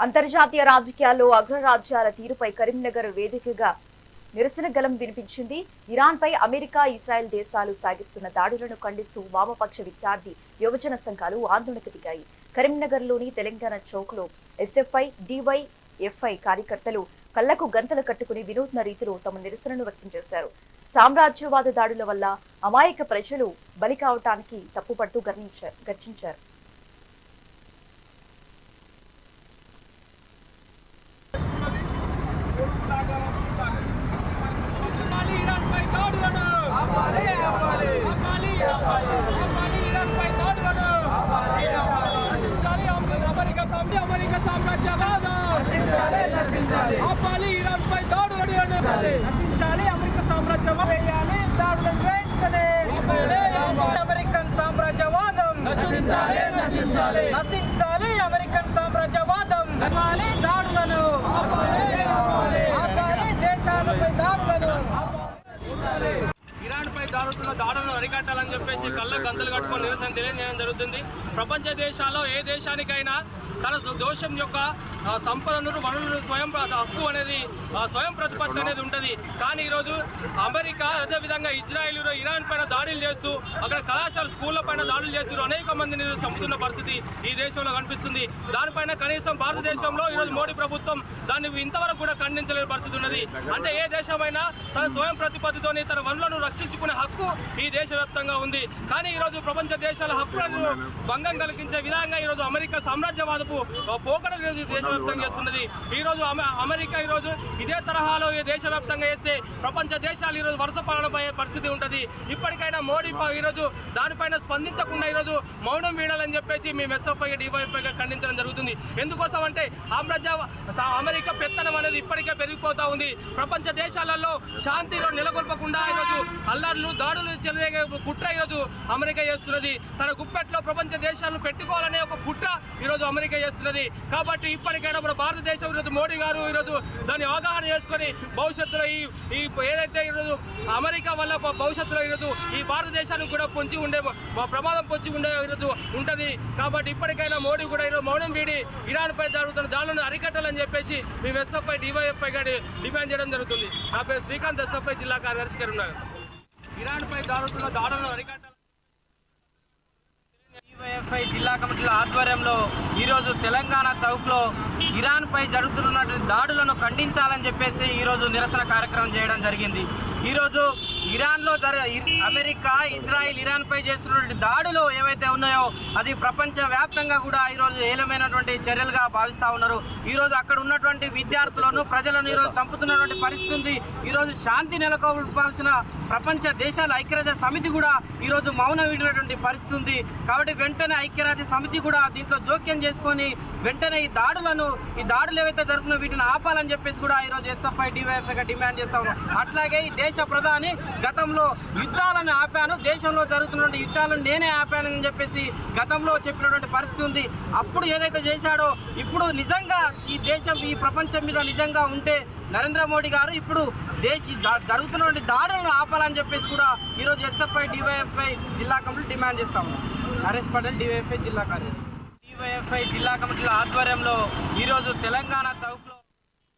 అంతర్జాతీయ రాజకీయాల్లో అగ్రరాజ్యాల తీరుపై కరీంనగర్ వేదికగా నిరసన గలం వినిపించింది. ఇరాన్పై అమెరికా, ఇజ్రాయెల్ దేశాలు సాగిస్తున్న దాడులను ఖండిస్తూ వామపక్ష విద్యార్థి యువజన సంఘాలు ఆందోళనకు దిగాయి. కరీంనగర్లోని తెలంగాణ చౌక్లో ఎస్ఎఫ్ఐ, డివైఎఫ్ఐ కార్యకర్తలు కళ్లకు గంతలు కట్టుకుని వినూత్న రీతిలో తమ నిరసనను వ్యక్తం చేశారు. సామ్రాజ్యవాద దాడుల వల్ల అమాయక ప్రజలు బలి కావటానికి తప్పుపడుతూ గర్జించారు. అమెరికా సామ్రాజ్యవాదం నశించాలి. ఇరాన్పై దాడులను నశించాలి. అమెరికా సామ్రాజ్యవాదం వేయాలి. దాడులను వెంటనే అమెరికన్ సామ్రాజ్యవాదం నశించాలి. నశించాలి అమెరికన్ సామ్రాజ్యవాదం. దాడులను ఆపాలి. దేశాలపై దాడులను ఇరాన్పై జరుగుతున్న దాడులను అరికట్టాలని చెప్పేసి కళ్ళ గంతలు కట్టుకొని నిరసన తెలియజేయడం జరుగుతుంది. ప్రపంచ దేశాల్లో ఏ దేశానికైనా తన దేశం యొక్క సంపదను, వనరులను స్వయం హక్కు అనేది, స్వయం ప్రతిపత్తి అనేది ఉంటుంది. కానీ ఈరోజు అమెరికా, అదేవిధంగా ఇజ్రాయెల్ ఇరాన్ పైన దాడులు చేస్తూ అక్కడ కళాశాల స్కూళ్ళ పైన దాడులు చేస్తూ అనేక మందిని చంపుతున్న పరిస్థితి ఈ దేశంలో కనిపిస్తుంది. దానిపైన కనీసం భారతదేశంలో ఈరోజు మోడీ ప్రభుత్వం దాన్ని ఇంతవరకు కూడా ఖండించలేని పరిస్థితి ఉన్నది. అంటే ఏ దేశమైనా తన స్వయం ప్రతిపత్తితోని తన వనరులను రక్షించుకునే హక్కు ఈ దేశవ్యాప్తంగా ఉంది. కానీ ఈరోజు ప్రపంచ దేశాల హక్కులను భంగం కలిగించే విధంగా ఈరోజు అమెరికా సామ్రాజ్యవాదపు పోకడలు ఈరోజు దేశవ్యాప్తంగా చేస్తున్నది. ఈరోజు అమెరికా ఈరోజు ఇదే తరహాలో దేశవ్యాప్తంగా చేస్తే ప్రపంచ దేశాలు ఈరోజు వరుస పాలనపోయే పరిస్థితి ఉంటుంది. ఇప్పటికైనా మోడీ ఈరోజు దానిపైన స్పందించకుండా ఈరోజు మౌనం వీడాలని చెప్పేసి మేము ఎస్ఎఫ్ఐ, డివైఎఫ్ఐగా ఖండించడం జరుగుతుంది. ఎందుకోసం అంటే అమెరికా పెత్తనం అనేది ఇప్పటికే పెరిగిపోతూ ఉంది. ప్రపంచ దేశాలలో శాంతిలో నెలకొల్పకుండా ఈరోజు అల్లర్లు, దాడులు చెలరేగే కుట్ర ఈరోజు అమెరికా చేస్తున్నది. తన గుప్పెట్లో ప్రపంచ దేశాలను పెట్టుకోవాలనే ఒక కుట్ర ఈరోజు అమెరికా చేస్తున్నది. కాబట్టి ఇప్పటికైనా మన భారతదేశం ఈరోజు మోడీ గారు ఈరోజు దాన్ని అవగాహన చేసుకొని భవిష్యత్తులో ఈ ఏదైతే ఈరోజు అమెరికా వల్ల భవిష్యత్తులో ఈరోజు ఈ భారతదేశానికి కూడా పొంచి ఉండే ప్రమాదం పొంచి ఉండే ఈరోజు ఉంటుంది. కాబట్టి ఇప్పటికైనా మోడీ కూడా ఈరోజు మౌనం వీడి ఇరాన్పై జరుగుతున్న దాడులను అరికట్టాలని చెప్పేసి మేము ఎస్ఎఫ్ఐ, డివైఎఫ్ఐ గారి డిమాండ్ చేయడం జరుగుతుంది. నా పేరు శ్రీకాంత్, ఎస్ఎఫ్ఐ జిల్లా కార్యదర్శి గారు ఉన్నారు. ఇరాన్పై జరుగుతున్న దాడులను అరికట్టాలి. డివైఎఫ్ఐ జిల్లా కమిటీల ఆధ్వర్యంలో ఈరోజు తెలంగాణ చౌక్లో ఇరాన్పై జరుగుతున్నటువంటి దాడులను ఖండించాలని చెప్పేసి ఈరోజు నిరసన కార్యక్రమం చేయడం జరిగింది. ఈరోజు ఇరాన్లో అమెరికా, ఇజ్రాయిల్ ఇరాన్పై చేస్తున్నటువంటి దాడులు ఏవైతే ఉన్నాయో అది ప్రపంచవ్యాప్తంగా కూడా ఈరోజు ఏలమైనటువంటి చర్యలుగా భావిస్తూ ఉన్నారు. ఈరోజు అక్కడ ఉన్నటువంటి విద్యార్థులను, ప్రజలను ఈరోజు చంపుతున్నటువంటి పరిస్థితి ఉంది. ఈరోజు శాంతి నెలకొల్పాల్సిన ప్రపంచ దేశాల ఐక్యరాజ్య సమితి కూడా ఈరోజు మౌనం వీడినటువంటి పరిస్థితి ఉంది. కాబట్టి వెంటనే ఐక్యరాజ్య సమితి కూడా దీంట్లో జోక్యం చేసుకొని వెంటనే ఈ దాడులు ఏవైతే జరుగుతున్నాయో వీటిని ఆపాలని చెప్పేసి కూడా ఈరోజు ఎస్ఎఫ్ఐ, డివైఎఫ్ఐగా డిమాండ్ చేస్తా ఉన్నాం. అట్లాగే ఈ దేశ ప్రధాని గతంలో యుద్ధాలను ఆపాను, దేశంలో జరుగుతున్న యుద్ధాలను నేనే ఆపానని చెప్పేసి గతంలో చెప్పినటువంటి పరిస్థితి ఉంది. అప్పుడు ఏదైతే చేశాడో ఇప్పుడు నిజంగా ఈ దేశం, ఈ ప్రపంచం మీద నిజంగా ఉంటే నరేంద్ర మోడీ గారు ఇప్పుడు జరుగుతున్నటువంటి దాడులను ఆపాలని చెప్పేసి కూడా ఈరోజు ఎస్ఎఫ్ఐ, డివైఎఫ్ఐ జిల్లా కమిటీ డిమాండ్ చేస్తాము. నరేష్ పటేల్, డివైఎఫ్ఐ జిల్లా కార్యదర్శి. డివైఎఫ్ఐ జిల్లా కమిటీల ఆధ్వర్యంలో ఈరోజు తెలంగాణ చౌక్లో